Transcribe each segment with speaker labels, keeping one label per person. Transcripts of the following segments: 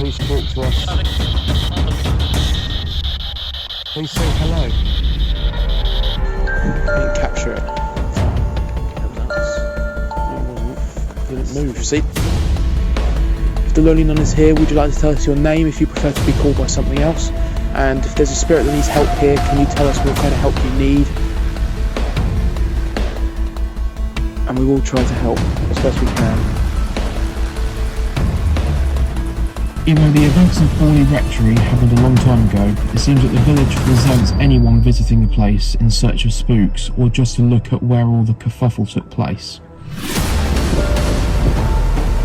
Speaker 1: please talk to us. Please say hello. Didn't capture it. Didn't move. See? If the Lonely Nun is here, would you like to tell us your name if you prefer to be called by something else? And if there's a spirit that needs help here, can you tell us what kind of help you need? And we will try to help as best we can.
Speaker 2: Even though the events of Borley Rectory happened a long time ago, it seems that the village resents anyone visiting the place in search of spooks or just to look at where all the kerfuffle took place.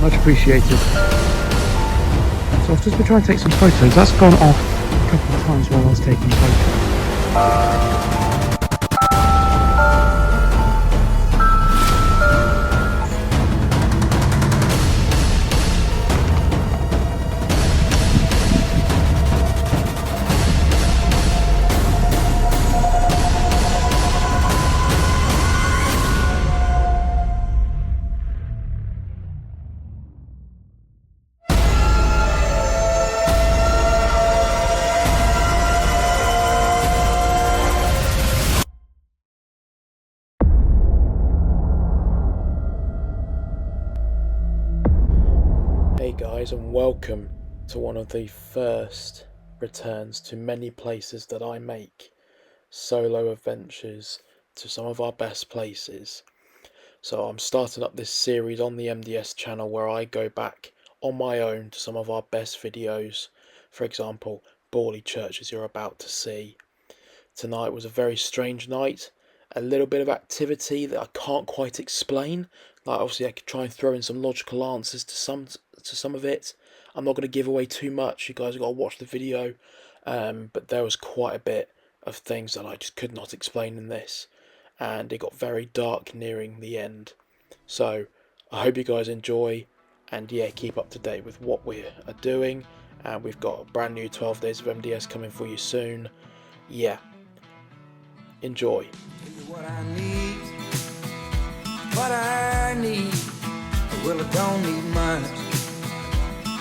Speaker 1: Much appreciated. So I've just been trying to take some photos. That's gone off a couple of times while I was taking photos. Hey guys, and welcome to one of the first returns to many places that I make, solo adventures to some of our best places. So I'm starting up this series on the MDS channel where I go back on my own to some of our best videos. For example, Borley Church, as you're about to see. Tonight was a very strange night, a little bit of activity that I can't quite explain. Like, obviously I could try and throw in some logical answers to some of it. I'm not going to give away too much, you guys have got to watch the video, but there was quite a bit of things that I just could not explain in this, and it got very dark nearing the end. So I hope you guys enjoy, and yeah, keep up to date with what we are doing, and we've got a brand new 12 days of MDS coming for you soon. Yeah, enjoy.
Speaker 3: What I need, well, I don't need much.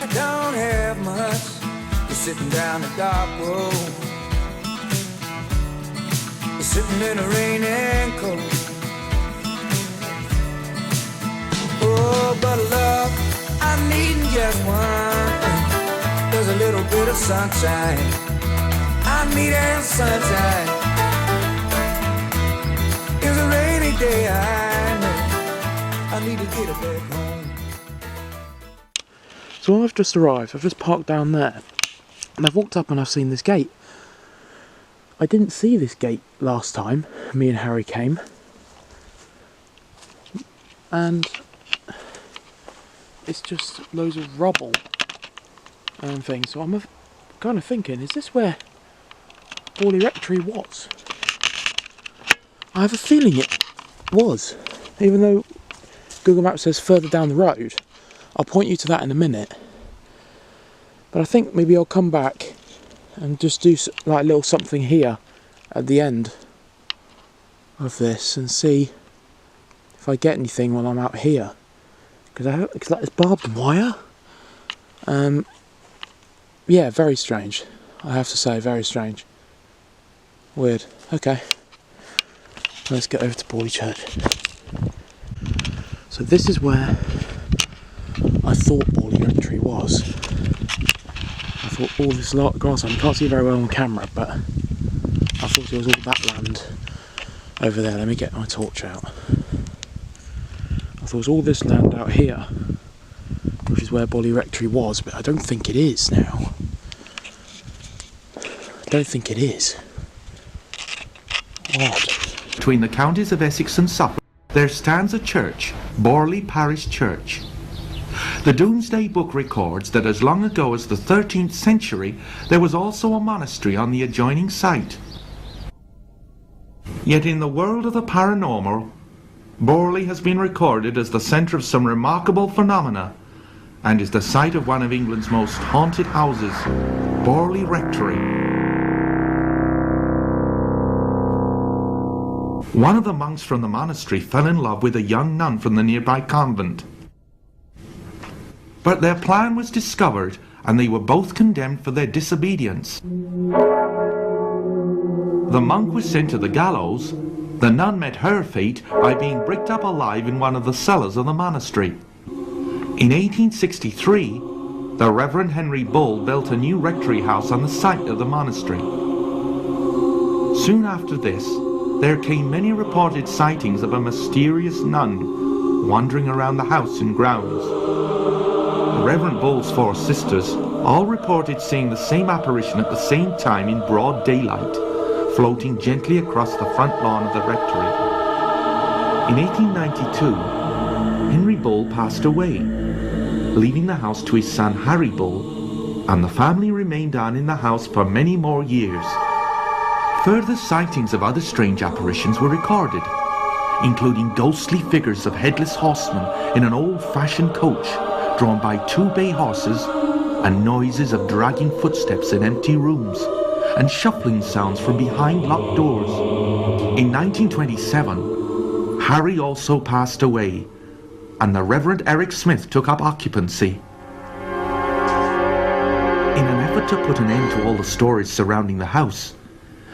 Speaker 3: I don't have much. You're sitting down a dark road. You're sitting in the rain and cold. Oh, but love, I'm needing just one thing. There's a little bit of sunshine. I need a sunshine. It's a rainy day, I know. I need to get it back home.
Speaker 1: So I've just arrived, I've just parked down there, and I've walked up and I've seen this gate. I didn't see this gate last time me and Harry came, and it's just loads of rubble and things. So I'm kind of thinking, is this where Borley Rectory was? I have a feeling it was, even though Google Maps says further down the road. I'll point you to that in a minute. But I think maybe I'll come back and just do like a little something here at the end of this and see if I get anything while I'm out here. Because it's barbed wire. Yeah, very strange. I have to say, very strange. Weird. Okay. Let's get over to Borley Church. So this is where I thought Borley Rectory was. I thought all this grassland, you can't see very well on camera, but I thought it was all that land over there. Let me get my torch out. I thought it was all this land out here, which is where Borley Rectory was, but I don't think it is now. I don't think it is. Odd.
Speaker 4: Between the counties of Essex and Suffolk, there stands a church, Borley Parish Church. The Domesday Book records that as long ago as the 13th century, there was also a monastery on the adjoining site. Yet in the world of the paranormal, Borley has been recorded as the centre of some remarkable phenomena, and is the site of one of England's most haunted houses, Borley Rectory. One of the monks from the monastery fell in love with a young nun from the nearby convent. But their plan was discovered and they were both condemned for their disobedience. The monk was sent to the gallows. The nun met her fate by being bricked up alive in one of the cellars of the monastery. In 1863, the Reverend Henry Bull built a new rectory house on the site of the monastery. Soon after this, there came many reported sightings of a mysterious nun wandering around the house and grounds. The Reverend Bull's 4 sisters all reported seeing the same apparition at the same time in broad daylight, floating gently across the front lawn of the rectory. In 1892, Henry Bull passed away, leaving the house to his son Harry Bull, and the family remained on in the house for many more years. Further sightings of other strange apparitions were recorded, including ghostly figures of headless horsemen in an old-fashioned coach drawn by 2 bay horses, and noises of dragging footsteps in empty rooms, and shuffling sounds from behind locked doors. In 1927, Harry also passed away, and the Reverend Eric Smith took up occupancy. In an effort to put an end to all the stories surrounding the house,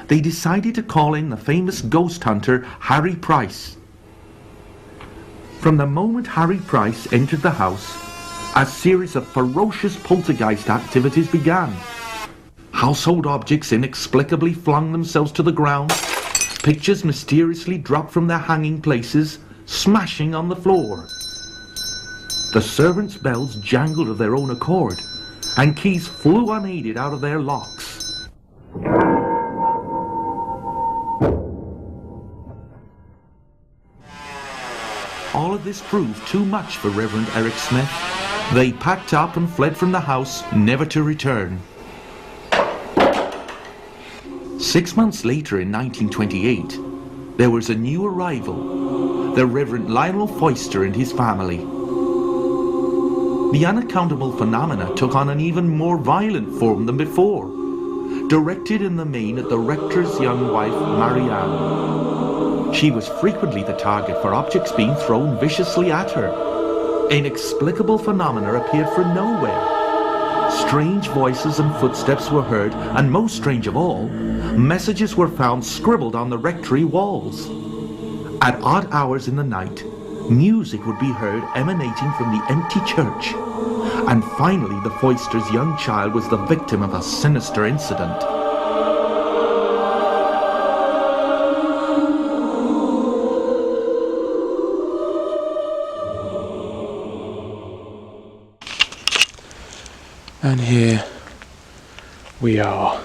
Speaker 4: they decided to call in the famous ghost hunter Harry Price. From the moment Harry Price entered the house, a series of ferocious poltergeist activities began. Household objects inexplicably flung themselves to the ground, pictures mysteriously dropped from their hanging places, smashing on the floor. The servants' bells jangled of their own accord, and keys flew unaided out of their locks. All of this proved too much for Reverend Eric Smith. They packed up and fled from the house, never to return. 6 months later, in 1928, there was a new arrival, the Reverend Lionel Foister and his family. The unaccountable phenomena took on an even more violent form than before, directed in the main at the rector's young wife, Marianne. She was frequently the target for objects being thrown viciously at her. Inexplicable phenomena appeared from nowhere. Strange voices and footsteps were heard, and most strange of all, messages were found scribbled on the rectory walls. At odd hours in the night, music would be heard emanating from the empty church. And finally, the Foisters' young child was the victim of a sinister incident.
Speaker 1: And here we are.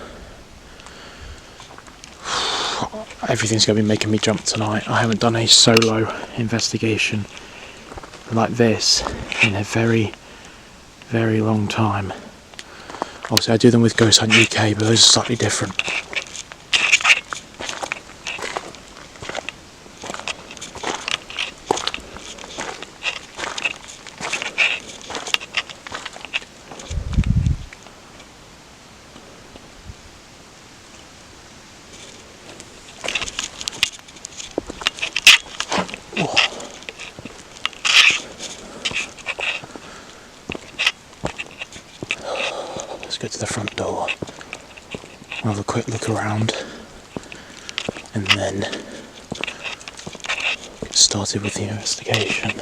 Speaker 1: Everything's going to be making me jump tonight. I haven't done a solo investigation like this in a very, very long time. Obviously I do them with Ghost Hunt UK, but those are slightly different. Go to the front door, I'll have a quick look around, and then get started with the investigation.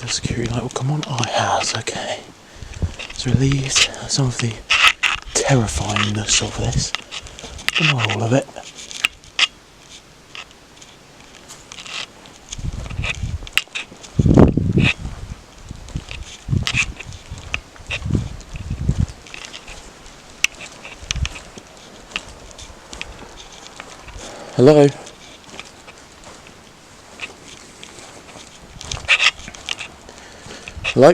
Speaker 1: The security light will come on. Oh, it has, okay. It's relieved some of the terrifyingness of this, but not all of it. Hello? Hello?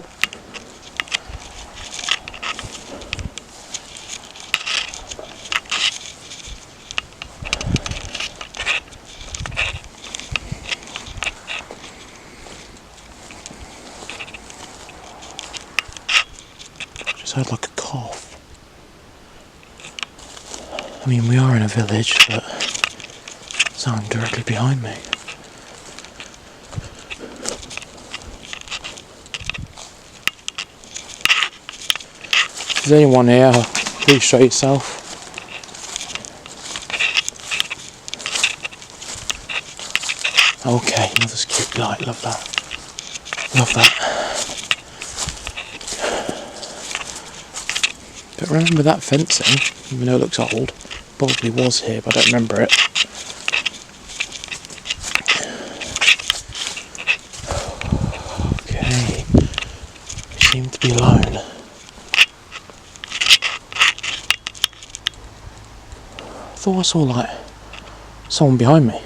Speaker 1: just heard like a cough. I mean, we are in a village, but someone directly behind me. If there's anyone here, please show yourself. Okay, another cute light, love that. Love that. But remember that fencing, even though it looks old, probably was here, but I don't remember it. Okay, we seem to be alone. I thought I saw like someone behind me.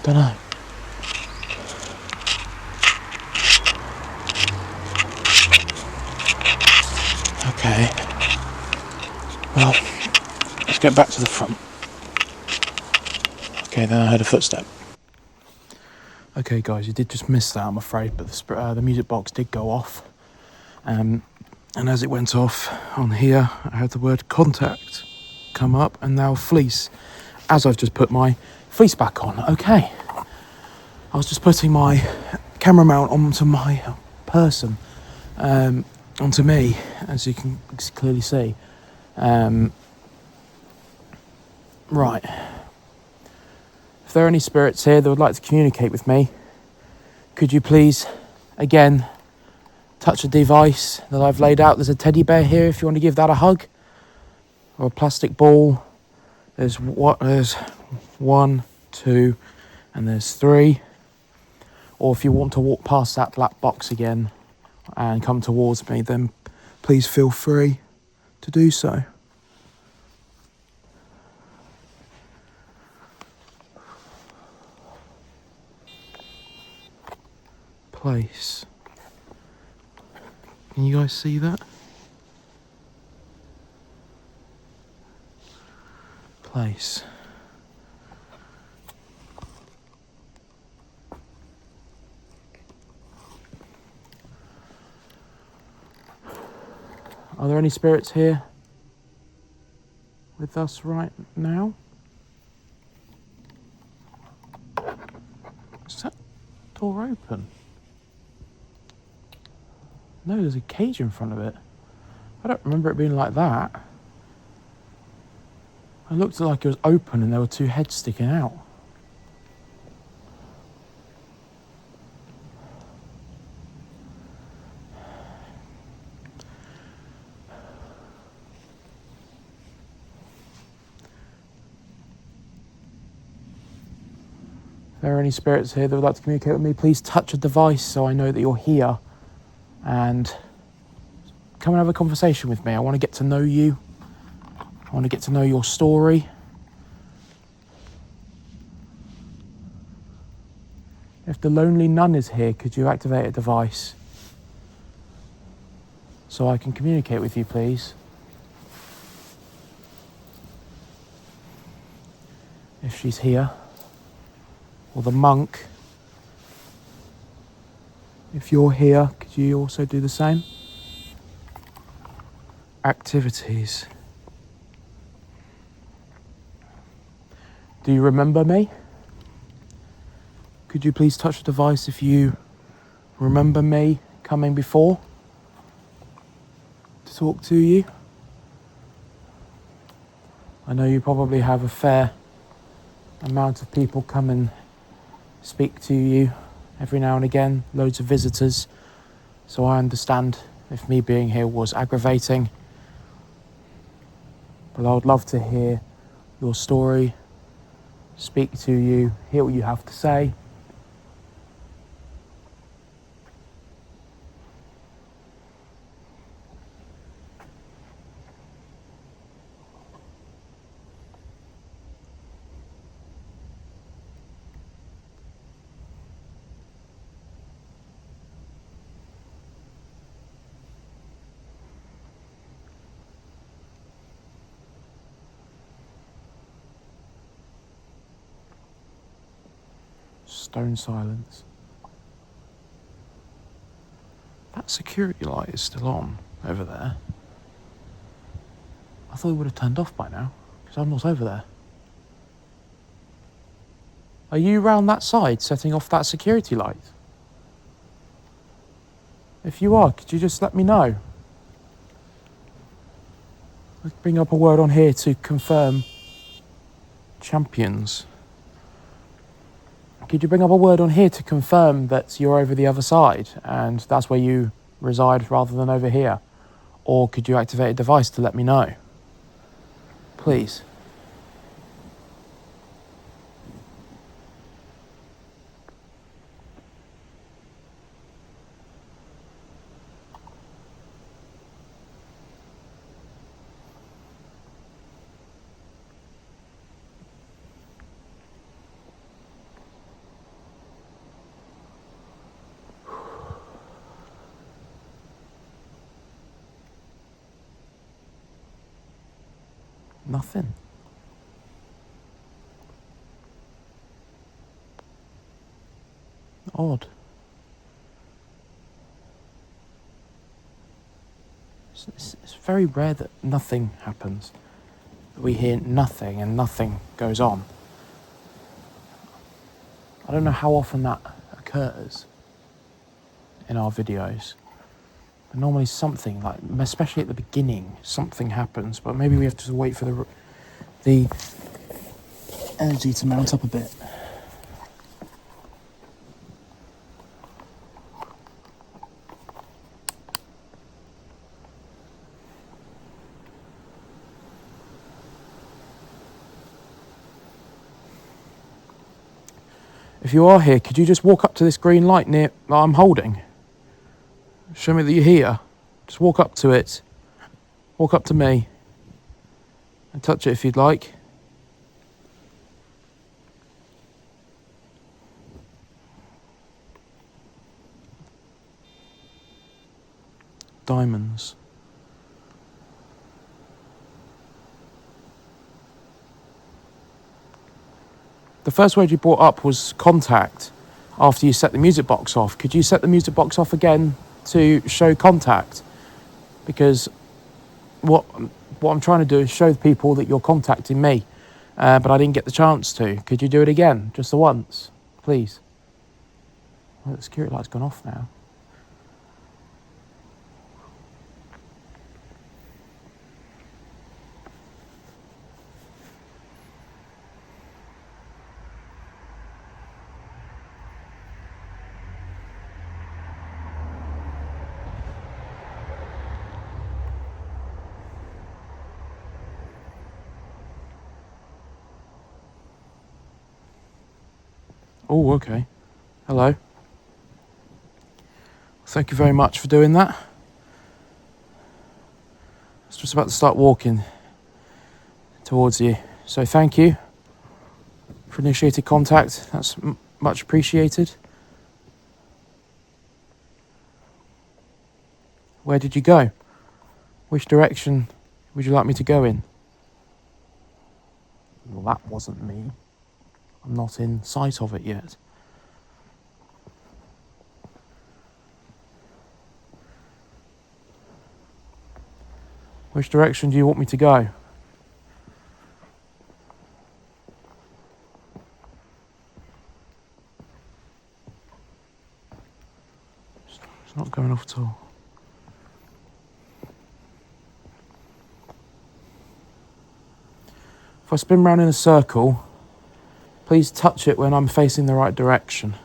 Speaker 1: Don't know. Okay. Well, let's get back to the front. Okay, then I heard a footstep. Okay, guys, you did just miss that, I'm afraid, but the music box did go off. And as it went off on here, I had the word contact come up, and now fleece, as I've just put my fleece back on. Okay. I was just putting my camera mount onto my person, onto me, as you can clearly see. Right. If there are any spirits here that would like to communicate with me, could you please, again, touch a device that I've laid out? There's a teddy bear here if you want to give that a hug, or a plastic ball. There's 1, 2, and there's 3. Or if you want to walk past that black box again and come towards me, then please feel free to do so. Place. Can you guys see that? Place. Are there any spirits here with us right now? Is that door open? No, there's a cage in front of it. I don't remember it being like that. It looked like it was open and there were 2 heads sticking out. If there are any spirits here that would like to communicate with me, please touch a device so I know that you're here, and come and have a conversation with me. I want to get to know you. I want to get to know your story. If the lonely nun is here, could you activate a device so I can communicate with you, please? If she's here. Or the monk. If you're here, could you also do the same? Activities. Do you remember me? Could you please touch the device if you remember me coming before to talk to you? I know you probably have a fair amount of people come and speak to you every now and again, loads of visitors, so I understand if me being here was aggravating, but I would love to hear your story, speak to you, hear what you have to say. Stone silence.
Speaker 2: That security light is still on over there. I thought it would have turned off by now, because I'm not over there. Are you round that side setting off that security light? If you are, could you just let me know? Let's bring up a word on here to confirm champions. Could you bring up a word on here to confirm that you're over the other side and that's where you reside rather than over here? Or could you activate a device to let me know? Please. Nothing. Odd. It's very rare that nothing happens. That we hear nothing and nothing goes on. I don't know how often that occurs in our videos. But normally something, like especially at the beginning, something happens. But maybe we have to wait for the energy to mount up a bit. If you are here, could you just walk up to this green light that I'm holding? Show me that you're here. Just walk up to it. Walk up to me. And touch it if you'd like. Diamonds. The first word you brought up was contact after you set the music box off. Could you set the music box off again to show contact? Because what I'm trying to do is show people that you're contacting me, but I didn't get the chance to. Could you do it again, just the once, please? Well, the security light's gone off now. Oh, okay. Hello. Thank you very much for doing that. I was just about to start walking towards you. So thank you for initiating contact. That's much appreciated. Where did you go? Which direction would you like me to go in? Well, that wasn't me. I'm not in sight of it yet. Which direction do you want me to go? It's not going off at all. If I spin round in a circle, please touch it when I'm facing the right direction.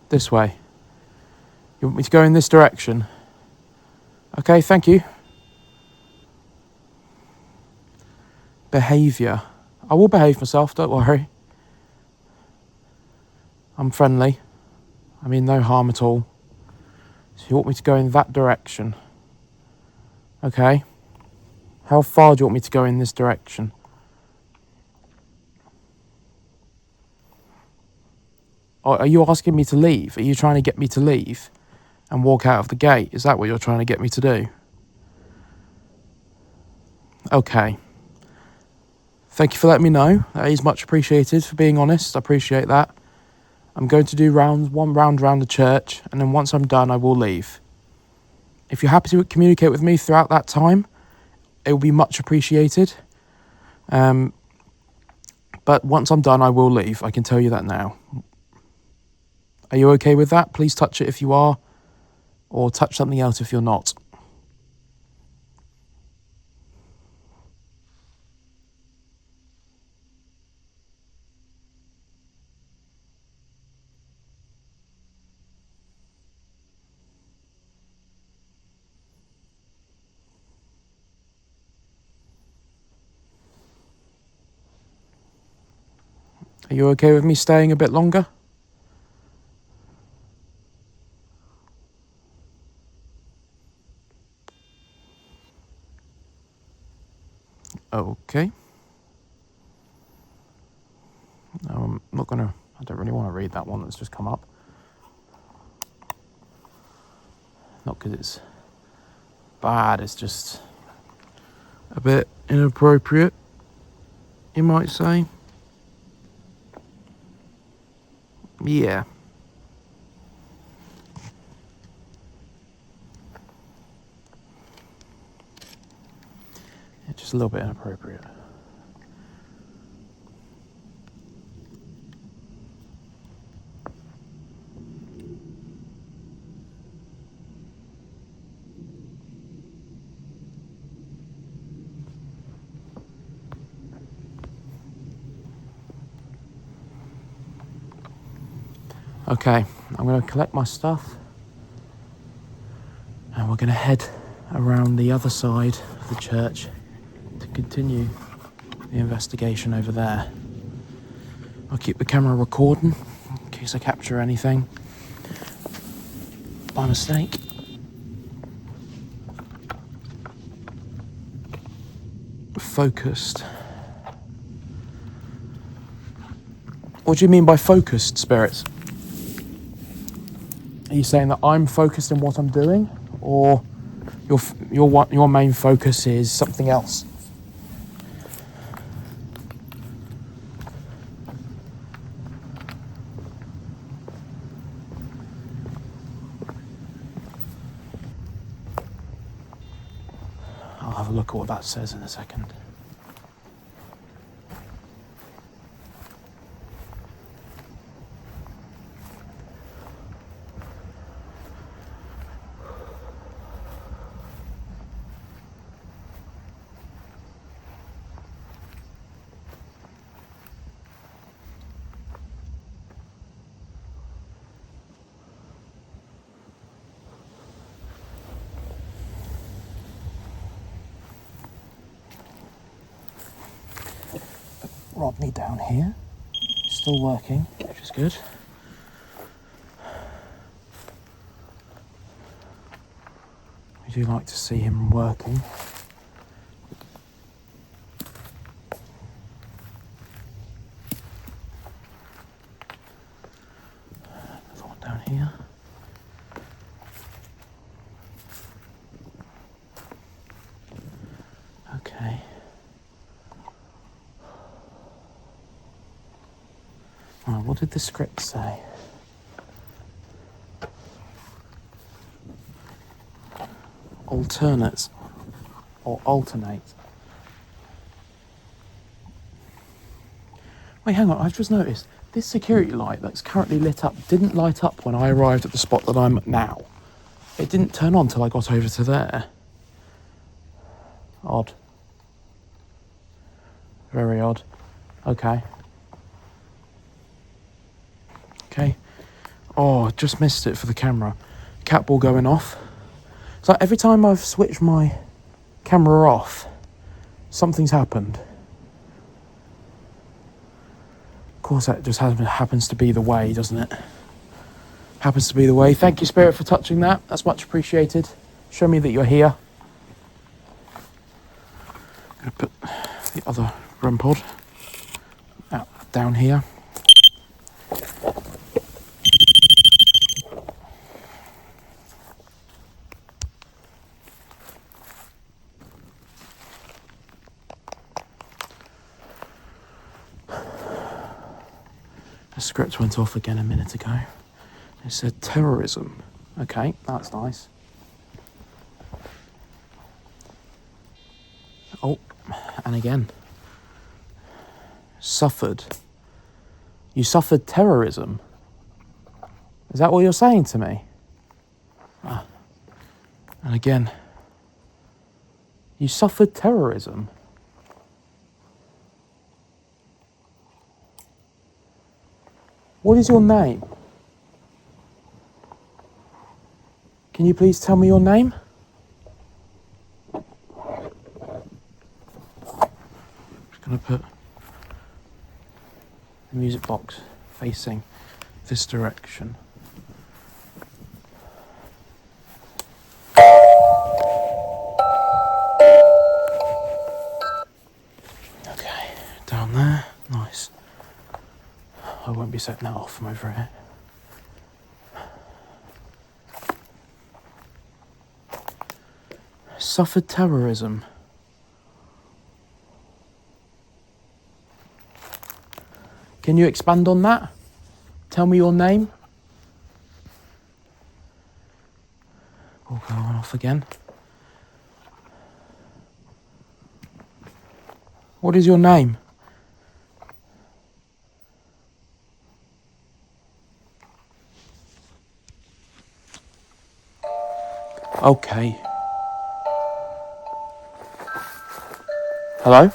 Speaker 2: This way. You want me to go in this direction? Okay, thank you. Behaviour. I will behave myself, don't worry. I'm friendly. I mean no harm at all. So you want me to go in that direction? Okay. How far do you want me to go in this direction? Or are you asking me to leave? Are you trying to get me to leave and walk out of the gate? Is that what you're trying to get me to do? Okay. Thank you for letting me know. That is much appreciated, for being honest. I appreciate that. I'm going to do one round around the church, and then once I'm done, I will leave. If you're happy to communicate with me throughout that time, it will be much appreciated. But once I'm done, I will leave. I can tell you that now. Are you okay with that? Please touch it if you are, or touch something else if you're not. Are you okay with me staying a bit longer? Okay. No, I don't really want to read that one that's just come up. Not because it's bad, it's just a bit inappropriate, you might say. Yeah. It's just a little bit inappropriate. Okay, I'm going to collect my stuff and we're going to head around the other side of the church to continue the investigation over there. I'll keep the camera recording in case I capture anything by mistake. Focused. What do you mean by focused, spirits? Are you saying that I'm focused in what I'm doing, or your main focus is something else? I'll have a look at what that says in a second. Rodney down here, still working, which is good. We do like to see him working. Another one down here. Okay. Right, what did the script say? Alternate or alternate. Wait, hang on, I've just noticed this security light that's currently lit up didn't light up when I arrived at the spot that I'm at now. It didn't turn on till I got over to there. Odd. Very odd. Okay. Okay. Oh, just missed it for the camera. Cat ball going off. It's like every time I've switched my camera off, something's happened. Of course, that just happens to be the way, doesn't it? Happens to be the way. Thank you, Spirit, for touching that. That's much appreciated. Show me that you're here. I'm going to put the other REM pod out down here. The script went off again a minute ago. It said terrorism. Okay, that's nice. Oh, and again. Suffered. You suffered terrorism? Is that what you're saying to me? Ah. And again. You suffered terrorism? What is your name? Can you please tell me your name? Just gonna put the music box facing this direction. Okay, down there, nice. I won't be setting that off from over here. Suffered terrorism. Can you expand on that? Tell me your name. We'll go on off again. What is your name? Okay. Hello?